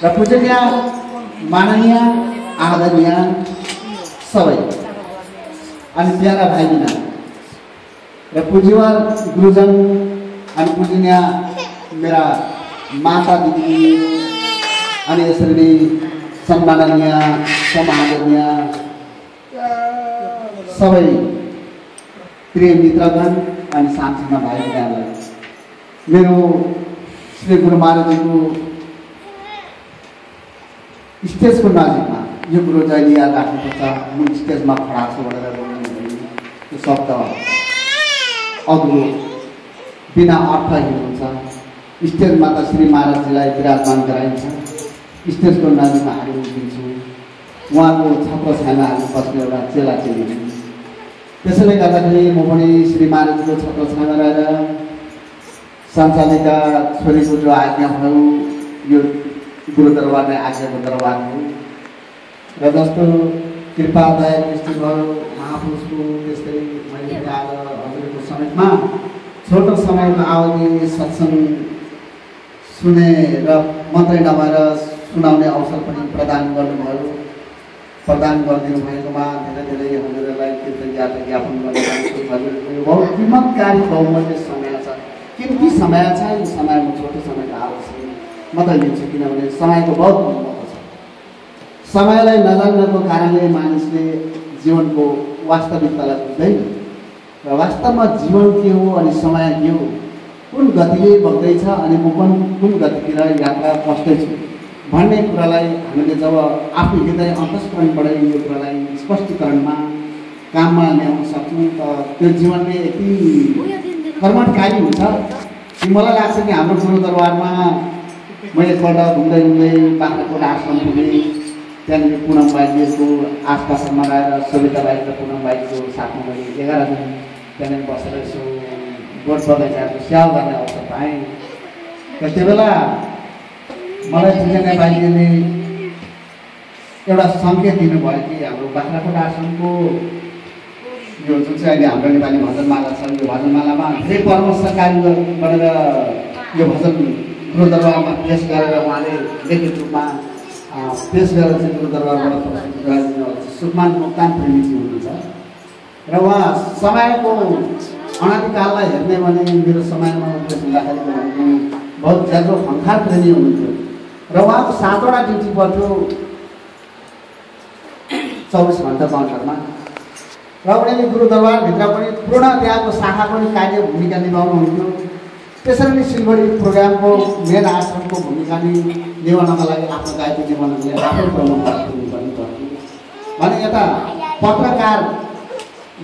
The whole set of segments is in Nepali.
र पूजनीय माननीय आदरणीय सबै अनि प्यारा भाइ बहिनी र पूज्यवर गुरुजन अनि पूजनीय मेरा माता दिदी अनि यसरी नै सम्माननीय समादरणीय सबै प्रिय मित्रगण अनि साथीमा भाइ बहिनीहरूलाई मेरो श्री गुरु महाराजको स्टेजको नजिकमा यो कुरो जहिले याद राख्नुपर्छ। म स्टेजमा खडा छु भनेर त्यो शब्द अधुरो बिना अर्थहीन हुन्छ। स्टेजमा त श्री महाराजजीलाई विराजमान गराइन्छ, स्टेजको नजिकमा हामी उभिन्छौँ, उहाँको छत्र छायामा बस्ने एउटा चेला चेली हुन्। त्यसैले गर्दाखेरि म पनि श्री महाराजको छत्र छायामा रहेर सञ्चालिका छोरीको जो आज्ञा भयो यो गुरु दरबार नै आज्ञाको दरबार हो र जस्तो कृपा दया दृष्टि भयो महापुरुषको त्यस्तै मैले आज हजुरको समेतमा छोटो समयको अवधि सत्सङ्ग सुनेर मात्रै नभएर सुनाउने अवसर पनि प्रदान गर्नुभयो। प्रदान गरिदिनु भएकोमा धेरै धेरै हजुरहरूलाई कृतज्ञता ज्ञापन गर्न चाहन्छु। हजुरको बहुत किमतकारी बहुमूल्य समय छ, किमती समय छ। यो समय म छोटो समयको आवश्यक म त लिन्छु किनभने समयको बहुत महत्त्व छ। समयलाई नजान्नको कारणले मानिसले जीवनको वास्तविकतालाई बुझ्दैन र वास्तवमा जीवन के हो अनि समय के हो, कुन गतिले बग्दैछ अनि म कुन गतितिर यात्रा बस्दैछु भन्ने कुरालाई हामीले जब आफ्नो हृदय अन्तस्करणबाट यो कुरालाई स्पष्टीकरणमा काममा ल्याउन सक्छौँ त त्यो जीवनले यति कर्मठकारी हुन्छ कि मलाई लाग्छ कि हाम्रो गुरु दरबारमा म एकपल्ट घुम्दै घुम्दै बाख्राकोट आश्रम पुगेँ। त्यहाँनिर पुनम बाइजीको आसपासमा रहेर सविता बाइज र पुनम बाइजको साथमा मैले 11 दिन त्यहाँनिर बसेर यसो बोट बगैँचाको स्याहार गर्ने अवसर पाएँ। र त्यो बेला मलाई पूजनीय बाइजीले एउटा सङ्केत दिनुभयो कि हाम्रो बाख्राकोट आश्रमको यो जुन चाहिँ अहिले हाम्रो नेपाली भजनमाला छ, यो भजनमालामा धेरै परामर्श कार्य गरेर यो भजन गुरु दरबारमा पेस गरेर उहाँले लिखित रूपमा पेस गरेर चाहिँ गुरु दरबारबाट प्रस्तुत गराइदिनु सुकमान मोक्तान प्रेमीजी हुनुहुन्छ र उहाँ समयको अनादिकाललाई हेर्ने भने मेरो समयमा उपदेश हुँदाखेरि बहुत ज्यादा खङ्खार प्रेमी हुनुहुन्थ्यो र उहाँको 7वटा ड्युटी पर्थ्यो 24 घण्टाको अन्तरमा र उनीहरूले गुरु दरबारभित्र पनि पूर्ण त्यहाँको शाखा पनि कार्य भूमिका निभाउनुहुन्थ्यो। त्यसरी नै सिलगढी प्रोग्रामको मेन आश्रमको भूमिका नै निभाउनका लागि आफ्नो दायित्व निभाउनको लागि आफै प्रमुख हुनुपर्ने पर्थ्यो भने यता पत्रकार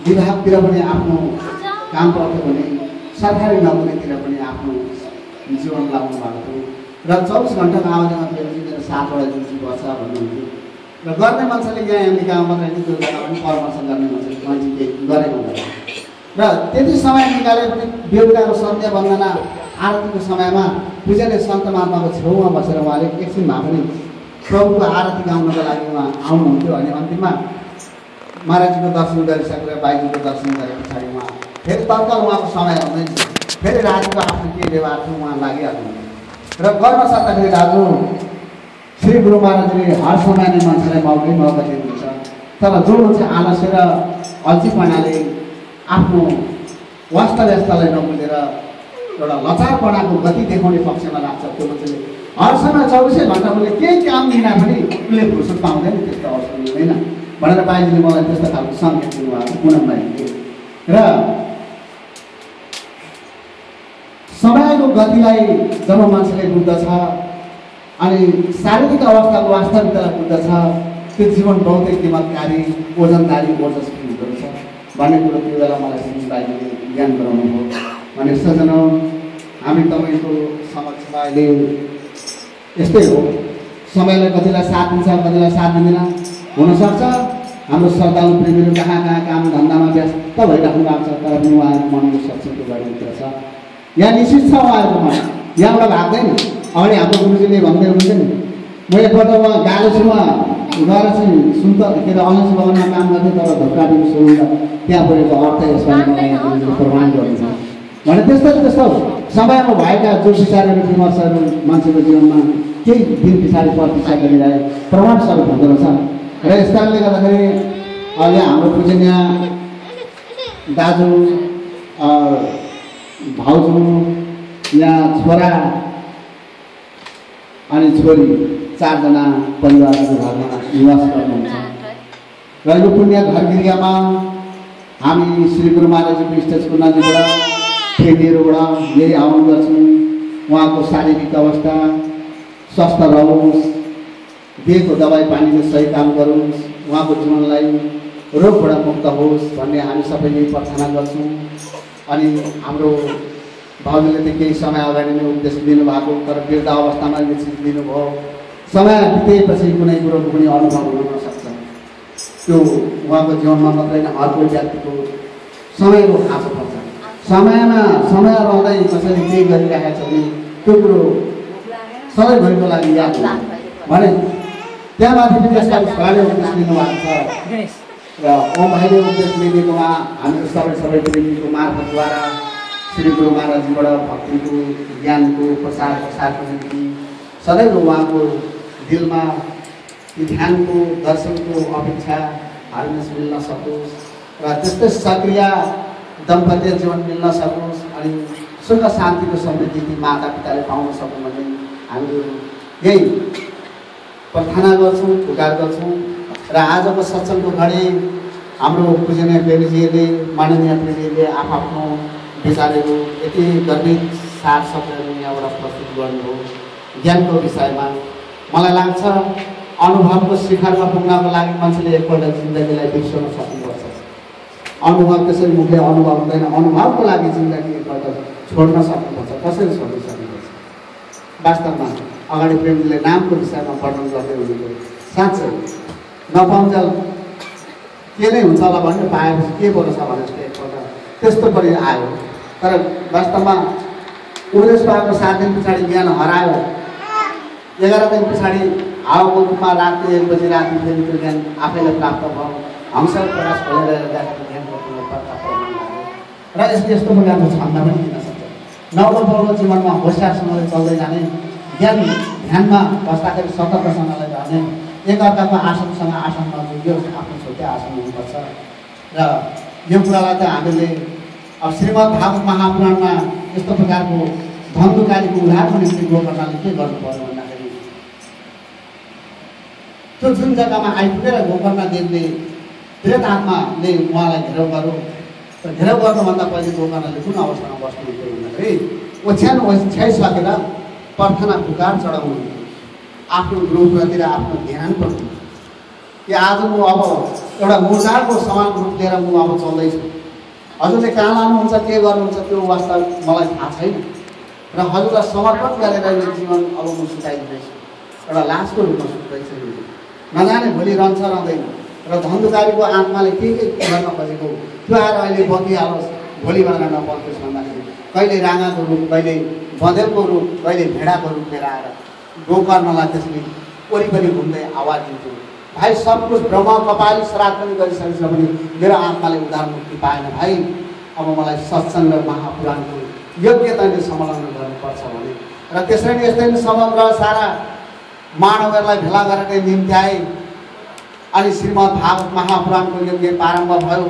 विभागतिर पनि आफ्नो काम पर्थ्यो भने सरकारी नोकरीतिर पनि आफ्नो जीवन लाउनु भएको थियो र 24 घण्टाको अवधिमा फेरि मेरो 7वटा ड्युटी गर्छ भन्नुहुन्थ्यो र गर्ने मान्छेले यहाँ अमेरिकामा मात्रै त्यो जग्गा पनि परामर्श गर्ने मान्छेले मान्छे केही गरेको हुँदैन र त्यति समय निकाले पनि बेलुकाको सन्ध्या वन्दना आरतीको समयमा पूजनीय सन्त महात्माको छेउमा बसेर उहाँले एकछिन भए पनि प्रभुको आरती गाउनको लागि उहाँ आउनुहुन्थ्यो। अनि अन्तिममा महाराजजीको दर्शन गरिसकेर बाइजीको दर्शन गरे पछाडि उहाँ फेरि तत्काल उहाँको समय हुँदैन, फेरि राजुको आफ्नो के व्यवहार थियो उहाँ लागिहाल्नुहुन्थ्यो र गर्न सक्दाखेरि राजु श्री गुरु महाराजले हर समय नै मान्छेलाई मौका दिनुहुन्छ। तर जो चाहिँ आलस्य र अल्छीपनाले आफ्नो वास्तव्यतालाई नबुझेर एउटा लचारपनाको गति देखाउने पक्षमा लाग्छ त्यो मान्छेले हर समय 24 घण्टा उसले केही काम लिँदा पनि उसले फुर्सद पाउँदैन, त्यस्तो अवसर हुँदैन भनेर बाइजीले मलाई त्यस्तो खालको सङ्केत दिनुभएको छ पुनम बाइजीले। र समयको गतिलाई जब मान्छेले बुझ्दछ अनि शारीरिक अवस्थाको वास्तविकतालाई बुझ्दछ त्यो जीवन बहुतै किमतकारी ओजनदारी ओजस्वी हुँदो रहेछ भन्ने कुरो त्यो बेला मलाई श्री बाइजीले ज्ञान गराउनु भयो। भने सजनौ हामी तपाईँको समक्षमा अहिले यस्तै हो, समयलाई कतिलाई साथ दिन्छ कतिलाई साथ दिँदैन हुनसक्छ। हाम्रो श्रद्धालु प्रेमीहरू कहाँ कहाँ काम धन्दामा व्यस्त भइराख्नु भएको छ तर पनि उहाँहरूको मनको सत्सङ्ग गरिदिन्छ छ, यहाँ निश्चित छ उहाँहरूको मन, यहाँबाट भाग्दैन। अगाडि हाम्रो गुरुजीले भन्दै हुनुहुन्छ नि म एकपल्ट उहाँ गएको छु उहाँ गएर चाहिँ सुन्त के अरे अलैँची बगानमा काम गर्थेँ तर धोका दिनु सुरु त्यहाँ परेको अर्थ यसमा प्रमाण गर्नुहुन्छ। भने त्यस्तो समयमा भएका जो विचारहरू विमर्शहरू मान्छेको जीवनमा केही दिन पछाडि प्रतिष्ठा गरिरहे प्रमाण स्वरूप हुँदो रहेछ। र यस कारणले गर्दाखेरि अहिले हाम्रो पूजनीय दाजु भाउजू यहाँ छोरा अनि छोरी 4 जना परिवारको घरमा निवास गर्नुहुन्छ। र यो पुण्य घरगिरियामा हामी श्री गुरु महाराजको स्टेजको नजिकबाट फेरिहरूबाट यही आह्वान गर्छौँ, उहाँको शारीरिक अवस्था स्वस्थ रहोस्, दिएको दबाई पानीले सही काम गरोस्, उहाँको जीवनलाई रोगबाट मुक्त होस् भन्ने हामी सबैले प्रार्थना गर्छौँ। अनि हाम्रो भाउजूले त केही समय अगाडि नै उपदेश दिनुभएको, तर वृद्ध अवस्थामा यो चिज दिनुभयो। समय बितेपछि कुनै कुरोको पनि अनुभव हुन नसक्छ, त्यो उहाँको जीवनमा मात्रै होइन अर्को व्यक्तिको समयको खाँचो पर्छ। समयमा समय रहँदै कसैले केही गरिरहेको छ भने त्यो कुरो सधैँभरिको लागि याद हुन्छ भने त्यहाँमाथि पनि यसपालि छोराले उपदेश दिनुभएको छ। र ओम भाइले उपदेश लिएकोमा हामीहरू सबै व्यक्तिको मार्फतद्वारा श्री गुरु महाराजबाट भक्तिको ज्ञानको प्रसारको निम्ति सदैव उहाँको दिलमा ध्यानको दर्शनको अपेक्षा हार्नेस मिल्न सकोस् र त्यस्तै सक्रिय दम्पत्य जीवन मिल्न सकोस् अनि सुख शान्तिको समृद्धि ती माता पिताले पाउन सकौँ भन्ने हामीहरू यही प्रार्थना गर्छौँ, पुकार गर्छौँ। र आजको सत्सङ्गको घडी हाम्रो पूजनीय प्रेमीजीहरूले माननीय प्रेमीहरूले आफ्नो विचारहरू यति गर्भित सार शब्दहरू यहाँबाट प्रस्तुत गर्नुभयो ज्ञानको विषयमा। मलाई लाग्छ अनुभवको शिखरमा पुग्नको लागि मान्छेले एकपल्ट जिन्दगीलाई बिर्सन सक्नुपर्छ। अनुभव त्यसरी मुखले अनुभव हुँदैन, अनुभवको लागि जिन्दगी एकपल्ट छोड्न सक्नुपर्छ। कसरी छोड्न सक्नुपर्छ? वास्तवमा अगाडि प्रेमजीले नामको विषयमा वर्णन गर्दै हुनुहुन्थ्यो। साँच्चै नपाउन्जेल के नै हुन्छ होला भन्ने पाएपछि के बोल्छ भने जस्तो एकपल्ट त्यस्तो पनि आयो। तर वास्तवमा उपदेश पाएको 7 दिन पछाडि ज्ञान हरायो। 11 दिन पछाडि हावाको रूपमा राति 1 बजी राति फेरि त्यो ज्ञान आफैलाई प्राप्त भयो। हंसर प्रकाश खोलेर हेर्दाखेरि ज्ञानको प्रमाण लाग्यो। र यस्तो प्रकारको क्षमता पनि दिन सक्छ। नवपौलो जीवनमा होसियारसँगले चल्दै जाने, ज्ञान ध्यानमा बस्दाखेरि सतर्कसँगले रहने, एकअर्काको आसनसँग आसन नजुग्यो आफ्नो छुट्टै आसन हुनुपर्छ। र यो कुरालाई त हामीले अब श्रीमद् भागवत महापुराणमा यस्तो प्रकारको धन्धुकारीको उद्धारको निम्ति गोकर्णले के गर्नु पर्यो भन्दाखेरि त्यो जुन जग्गामा आइपुगेर गोकर्ण देवले प्रेत आत्माले उहाँलाई घेराउ गर्यो। र घेराउ गर्नुभन्दा पहिले गोकर्णले कुन अवस्थामा बस्नुहुन्थ्यो भन्दाखेरि ओछ्यान ओछ्याइसकेर प्रार्थना पुकार चढाउनु, आफ्नो गुरुप्रति र आफ्नो ध्यान प्रति कि आज म अब एउटा मुर्दाको समान रूप लिएर म अब चल्दैछु। हजुरले कहाँ लानुहुन्छ, के गर्नुहुन्छ त्यो वास्ता मलाई थाहा छैन। र हजुरलाई समर्पण गरेर यो जीवन अब म सुताइदिँदैछु, एउटा लासको रूपमा सुत्दैछु। नजाने भोलि रहन्छ रहँदैन र धन्धुकारीको आत्माले के गर्न खोजेको त्यो आएर अहिले बगिहालोस्, भोलि भनेर नपर्थ्योस् भन्दाखेरि कहिले राँगाको रूप, कहिले बँदेलको रूप, कहिले भेडाको रूप लिएर आएर गोकर्णलाई त्यसले वरिपरि घुम्दै आवाज दिन्थ्यो, भाइ सब कुछ ब्रह्म कपाली श्राद्ध पनि गरिसकेछ भने मेरो आत्माले उद्धार मुक्ति पाएन भाइ, अब मलाई सत्सङ्ग र महापुराणको योग्यताले संलग्न गर्नुपर्छ भने। र त्यसरी नै यस्तै समग्र सारा मानवहरूलाई भेला गरेर निम्ति आए अनि श्रीमद् भागवत महापुराणको यज्ञ प्रारम्भ भयो।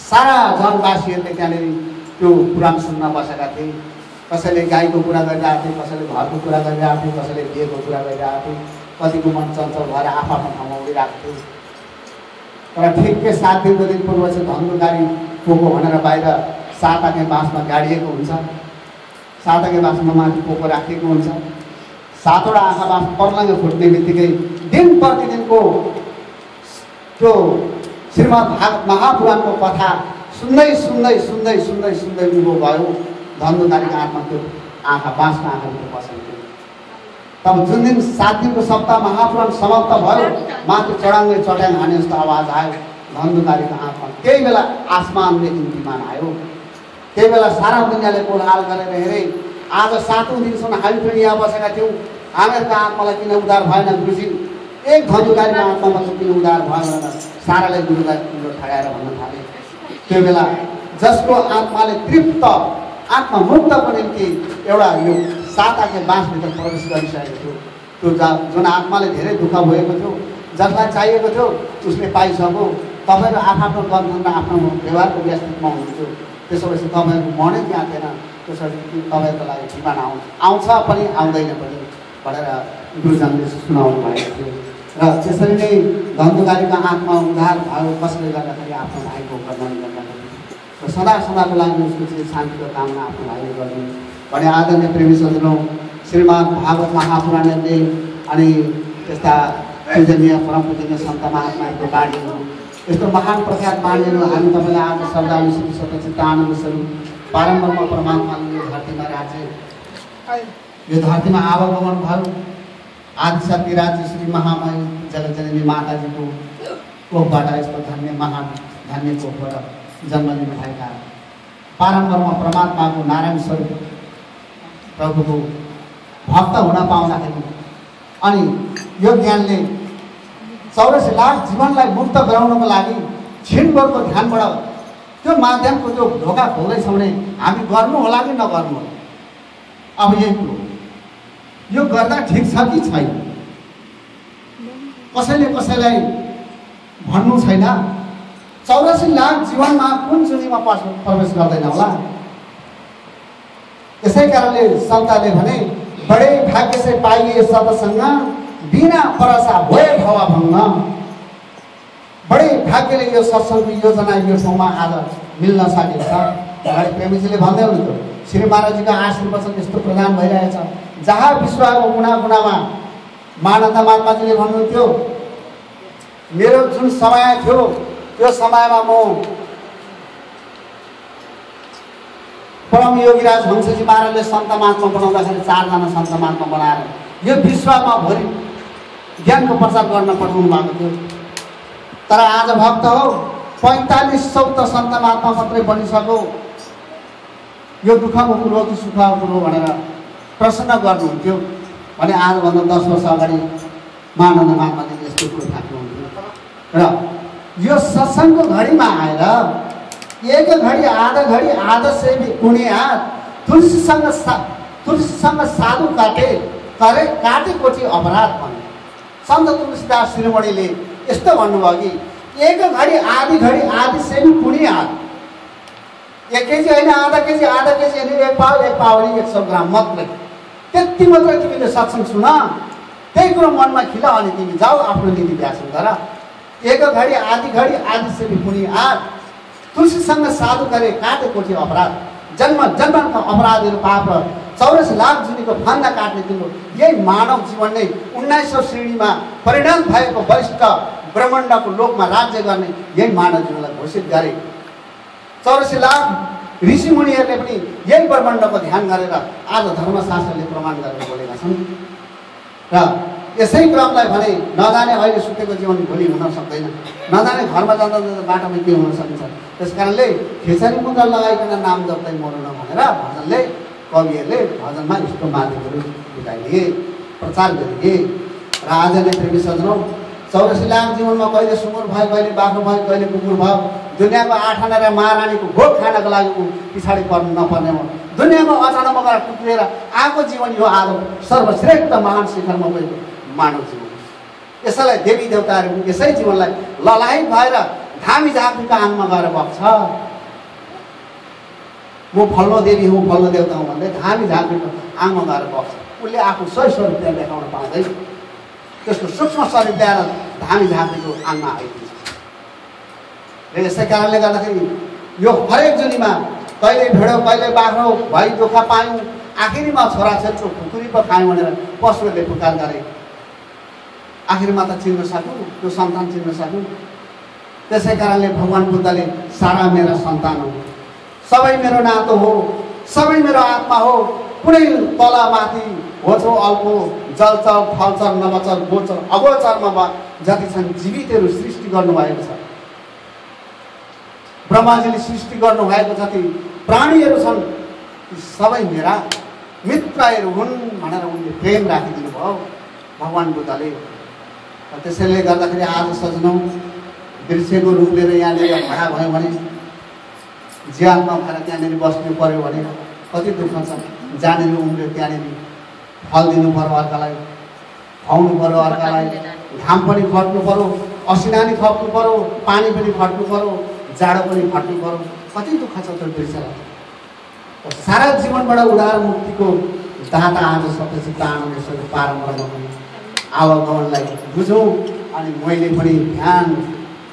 सारा जनवासीहरूले त्यहाँनिर त्यो पुराण सुन्न बसेका थिए। कसैले गाईको कुरा गरिरहेको थिए, कसैले घरको कुरा गरिरहेको थिए, कसैले बिहेको कुरा गरिरहेको थिए, कतिको मन चञ्चल भएर आफ्नो ठाउँमा उडिरहेको थियो। तर ठिकै 7 दिनको दिन पूर्व चाहिँ धन्धुकारी पोको भनेर बाहिर 7 आँखे बाँसमा गाडिएको हुन्छ। 7 आँखे बाँसमा माथि पोको राखिएको हुन्छ। 7वटा आँखा बाँस पर्लङ्ग फुट्ने बित्तिकै दिन प्रतिदिनको त्यो श्रीमद् भागवत महापुराणको कथा सुन्दै सुन्दै सुन्दै सुन्दै सुन्दै उभो भयो। धन्धुकारीको आत्मा त्यो आँखा बाँसको आँखाभित्र बसेको। तब जुन दिन 7 दिनको सप्ताह महापुराण समाप्त भयो, माथि चढाङ्गे चट्याङ हाने जस्तो आवाज आयो। धन्धुकारीको आत्मा त्यही बेला आसमानदेखि विमान आयो। त्यही बेला सारा दुनियाँले कोलाहल गरेर हेरे, आज 7औं दिनसम्म हामी पनि यहाँ बसेका थियौँ, हामीहरूको आत्मालाई किन उद्धार भएन गुरुजी? एक धन्धुकारीको आत्मामा किन उद्धार भयो भनेर सारालाई गुरुलाई ठहराएर भन्न थाले। त्यो बेला जसको आत्माले तृप्त आत्मा मुक्तको निम्ति एउटा यो 7 आँखे बाँसभित्र प्रवेश गरिसकेको थियो। त्यो जुन आत्माले धेरै दुःख भएको थियो, जसलाई चाहिएको थियो उसले पाइसक्यो। तपाईँहरू आफ्नो गन्थन र आफ्नो व्यवहारको व्यस्तमा हुनुहुन्थ्यो, त्यसोपछि तपाईँहरूको मनै त्यहाँ थिएन। त्यसपछि तपाईँहरूको लागि जीवन आउँछ पनि आउँदैन पनि भनेर गुरुजनले सुनाउनु भएको थियो। र त्यसरी नै धन्धुकारीको आत्मा उद्धार भयो, कसले गर्दाखेरि आफ्नो भाइको कर्मले गर्दाखेरि र सदा सदाको लागि उसको चाहिँ शान्तिको कामना आफ्नो भाइले गर्नु भने आदरणीय प्रेमी सज्जनौँ, श्रीमद् भागवत महापुराणले अनि त्यस्ता पूजनीय परम पूजनीय सन्त महात्माहरूको बाणीहरू, यस्तो महान प्रख्यात बाणीहरू हामी तपाईँलाई आज श्रद्धालु श्री सत्यचित्त आनन्द स्वरूप बारम्बारमा परमात्माले यो धरतीमा राज्य, यो धरतीमा आवागमन भयो। आदिशक्ति राज्य श्री महामाई जगतजननी माताजीको कोखबाट यस्तो धन्य महान धन्य कोखबाट जन्म लिनुभएका बारम्बारमा परमात्माको नारायण स्वरूप प्रभुको भक्त हुन पाउँदाखेरि अनि यो ज्ञानले 84 लाख जीवनलाई मुक्त गराउनको लागि क्षणभरको ध्यानबाट त्यो माध्यमको त्यो ढोका खोल्दैछ भने हामी गर्नु होला कि नगर्नु होला। अब यही कुरो यो गर्दा ठिक छ कि छैन, कसैले कसैलाई भन्नु छैन। 84 लाख जीवनमा कुन जुनीमा प्रवेश गर्दैन होला। यसै कारणले सन्तले भने बडे भाग्य से पाइए सत्संग बिना परसा भए भवभङ्ग। बडे भाग्यले यो सत्सङ्गको योजना यो ठाउँमा आज मिल्न सकेको छ। अगाडि प्रेमीजीले भन्दै हुनुहुन्थ्यो, श्री महाराजजीको आशीर्वाद यस्तो प्रदान भइरहेछ। जहाँ विश्वको कुना कुनामा मानन्द महात्माजीले भन्नुहुन्थ्यो, मेरो जुन समय थियो त्यो समयमा म परम योगीराज हंसजी महाराजले सन्त महात्मा बनाउँदाखेरि 4 जना सन्त महात्मा बनाएर यो विश्वमा भरि ज्ञानको प्रचार गर्न पठाउनु भएको थियो। तर आज भक्त हो 4500 त सन्त महात्मा मात्रै बनिसक्यो। यो दुःखको कुरो कि सुखको कुरो भनेर प्रश्न गर्नुहुन्थ्यो भने आजभन्दा 10 वर्ष अगाडि मानन्द महात्माजीले यस्तो कुरो थाक्नुहुन्थ्यो। र यो सत्सङ्गको घडीमा आएर एक घडी आधा से भी पुण्य तुलसीसँग साधु काटे कोटी अपराध भने सन्त तुलसीदास शिरोमणिले यस्तो भन्नुभयो कि एक घडी आधी से भी पुण्य 1 केजी होइन आधा केजी होइन 1 पावली 100 ग्राम मात्रै, त्यति मात्रै तिमीले सत्सङ्ग सुन, त्यही कुरो मनमा खिला अनि तिमी जाऊ आफ्नो नीति व्यासन गर। 1 घडी आधी से भी पुण्य तुलसीसँग साधु करे काटे कोटी अपराध। जन्म जन्मका अपराधहरू पाप र 84 लाख जुनीको फन्दा काट्ने तिम्रो यही मानव जीवन नै 19औं श्रेणीमा परिणत भएको वरिष्ठ ब्रह्माण्डको लोकमा राज्य गर्ने यही मानव जीवनलाई घोषित गरे। 84 लाख ऋषि मुनिहरूले पनि यही ब्रह्माण्डको ध्यान गरेर आज धर्मशास्त्रले प्रमाण गरेर बोलेका छन्। र यसै क्रमलाई भने नजाने अहिले सुतेको जीवन भोलि हुन सक्दैन, नजाने घरमा जाँदा बाटोमा के हुन सकिन्छ। त्यस कारणले खेचरी मुद्रा लगाइकन नाम जप्दै मर्नु भनेर भजनले कविहरूले भजनमा यस्तो माध्यमहरू बुझाइदिए, प्रचार गरिदिए। र आज नै प्रेमी सज्जनौँ, 84 लाख जीवनमा कहिले सुँगुर भयो, कहिले बाख्रो भयो, कहिले कुकुर भयो। दुनियाँको 8 आना र महारानीको भोग खानको लागि पछाडि पर्नु नपर्ने हो। दुनियाँमा अचानक गएर टुक्रिएर आएको जीवन यो आज सर्वश्रेष्ठ महान शिखरमा पुगेको मानव जीवन। यसैलाई देवी देवताहरू यसै जीवनलाई ललायत भएर धामी झाँक्रीको आङमा गएर बग्छ। म फल्लो देवी हुँ, फल्लो देवता हुँ भन्दै धामी झाँक्रीको आङमा गएर बग्छ। उसले आफू सही स्वरूप त्यहाँ देखाउन पाउँदैन, त्यसको सूक्ष्म स्वरूप ल्याएर धामी झाँक्रीको आङमा आइदिन्छ। र यसै कारणले गर्दाखेरि यो हरेक जुनीमा कहिले भेडो कहिले बाख्रो भई दुःख पायौँ, आखिरीमा छोराछोरीको खुकुरी पो खायौँ भनेर पशुहरूले पुकार गरे। आखिरमा त चिन्न सक्यौँ, त्यो सन्तान चिन्न सक्यौँ। त्यसै कारणले भगवान् बुद्धले सारा मेरा सन्तान हो, सबै मेरो नातो हो, सबै मेरो आत्मा हो, कुनै तल माथि होचो अल्पो जलचर थलचर नवचर गोचर अगोचरमा जति छन् जीवितहरू सृष्टि गर्नुभएको छ। ब्रह्माजीले सृष्टि गर्नुभएको जति प्राणीहरू छन् सबै मेरा मित्रहरू हुन् भनेर उनले प्रेम राखिदिनु भयो भगवान् बुद्धले। त्यसैले गर्दाखेरि आज सज्जनौँ दृश्यको रूप लिएर यहाँनिर खडा भयो भने ज्यानमा भएर त्यहाँनिर बस्नु पर्यो भने कति दुःख छ। जहाँनिर उम्रियो त्यहाँनिर फल दिनु पर्यो अर्कालाई, खुवाउनु पर्यो अर्कालाई, घाम पनि खट्नु पर्यो, असिना पनि खट्नु पर्यो, पानी पनि खट्नु पर्यो, जाडो पनि खट्नु पर्यो। कति दुःख छ त्यो बिर्सेर। सारा जीवनबाट उधार मुक्तिको दाता आज सत्यचित्त आनन्देश्वर पारम्परामा आवागमनलाई बुझौँ। अनि मैले पनि ध्यान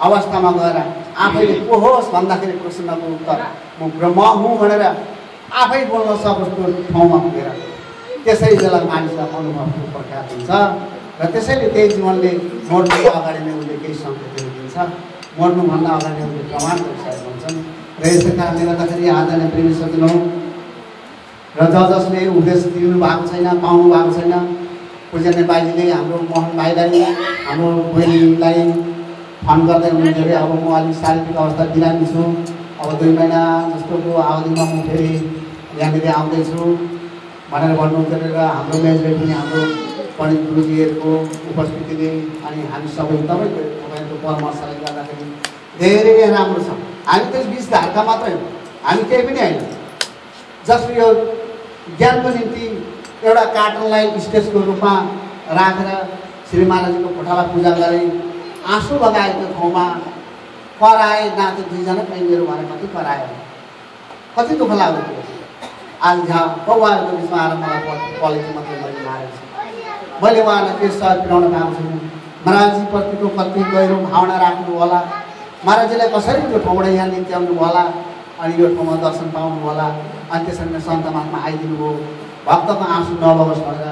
अवस्थामा गएर आफैले को होस् भन्दाखेरि प्रश्नको उत्तर म ब्रह्म हुँ भनेर आफै बोल्न सकोस् त्यो ठाउँमा पुगेर त्यसै बेला मानिसलाई अनुभवको प्रकार हुन्छ। र त्यसैले त्यही जीवनले मर्नुको अगाडि नै उसले केही सङ्केतहरू दिन्छ, मर्नुभन्दा अगाडि उसले प्रमाण गरिसकेका हुन्छन्। र यसै कारणले गर्दाखेरि आज नै प्रेमी सजिलो र जसले उद्देश्य दिनु भएको छैन, पाउनु भएको छैन, पूजनीय बाइजीले हाम्रो मोहन भाइलाई, हाम्रो बहिनीलाई फोन गर्दै हुनुहुन्थ्यो अरे अब म अलिक शारीरिक अवस्था बिरामी छु, अब 2 महिना जस्तोको अवधिमा म फेरि यहाँनिर आउँदैछु भनेर भन्नुहुन्थ्यो अरे। र हाम्रो मेजले पनि हाम्रो पण्डित गुरुजीहरूको उपस्थितिले अनि हामी सबै तपाईँको परामर्शले गर्दाखेरि धेरै राम्रो छ। हामी त 20 धारका मात्रै हो, हामी केही पनि होइन। जसले यो ज्ञानको निम्ति एउटा कार्टुनलाई स्टेजको रूपमा राखेर श्री महाराजको कोठालाई पूजा गरे, आँसु लगाएको ठाउँमा कराए, नाते 2 जना मेरो भएर कति करायो, कति दुःख लाग्यो। आज यहाँ उहाँहरूको बिचमा आएर मलाई क्वालिटी मात्रै मैले मारेको छु। मैले उहाँलाई के सहयोग पुर्याउन पाएको छैन। महाराजजीप्रतिको कति गहिरो भावना राख्नु होला, महाराजजीलाई कसरी त्यो ठाउँबाट यहाँ निम्ति आउनु होला, अनि यो ठाउँमा दर्शन पाउनु होला। अनि त्यसरी नै सन्त महात्मा आइदिनु भयो। भक्तको आँसु नबगोस् भनेर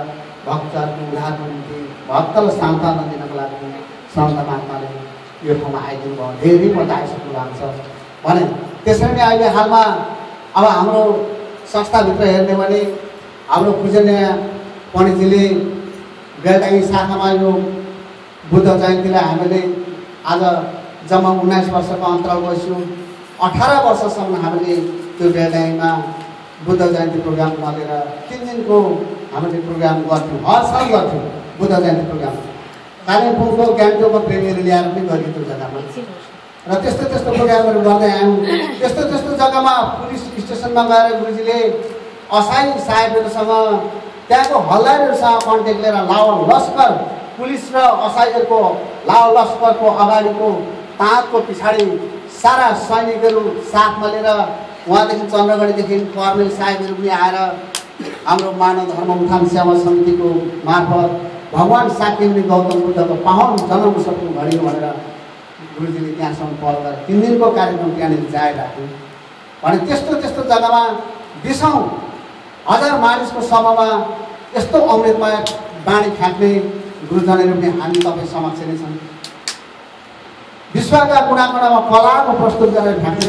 भक्तहरूको उद्धारको निम्ति भक्तलाई सान्त्वना दिनको लागि सन्त महात्माले यो ठाउँमा आइदिनु भयो। धेरै मजा आइसक्नु भएको छ भने त्यसरी नै अहिले हालमा अब हाम्रो संस्थाभित्र हेर्ने भने हाम्रो पूजनीय पण्डितजीले बेलडाङ्गी शाखामा यो बुद्ध जयन्तीलाई हामीले आज जम्मा 19 वर्षको अन्तराल बस्यौँ। 18 वर्षसम्म हामीले त्यो बेलडाङ्गीमा बुद्ध जयन्ती प्रोग्राम गरेर 3 दिनको हामीले प्रोग्राम गर्थ्यौँ, हर साल गर्थ्यौँ बुद्ध जयन्ती प्रोग्राम। कालिम्पोङको गान्तोकको प्रेमीहरू ल्याएर पनि गरियो त्यो जग्गामा। र त्यस्तो त्यस्तो प्रोग्रामहरू गर्दै आयौँ। त्यस्तो त्यस्तो जग्गामा पुलिस स्टेसनमा गएर गुरुजीले असाई साहेबहरूसँग त्यहाँको हल्लारीहरूसँग कन्ट्याक्ट लिएर लावा लस्कर पुलिस र असाईहरूको लावा लस्करको अगाडिको ताँतको पछाडि सारा सैनिकहरू साथमा लिएर उहाँदेखि चन्द्रगढीदेखि कर्णेल साहेबहरू पनि आएर हाम्रो मानव धर्म उत्थान सेवा समितिको मार्फत भगवान् साक्यमुनि गौतम बुद्धको पावन जन्म उत्सवको घडी भनेर गुरुजीले त्यहाँसम्म पहल गरेर 3 दिनको कार्यक्रम त्यहाँनिर जाहेर राख्यौँ भने त्यस्तो त्यस्तो जग्गामा 20,000 मानिसको समूहमा यस्तो अमृतमय बाणी फ्याँक्ने गुरुजनहरू पनि हामी तपाईँ समक्ष नै छन्। विश्वका कुना कुनामा कलाको प्रस्तुत गरेर फ्याँक्ने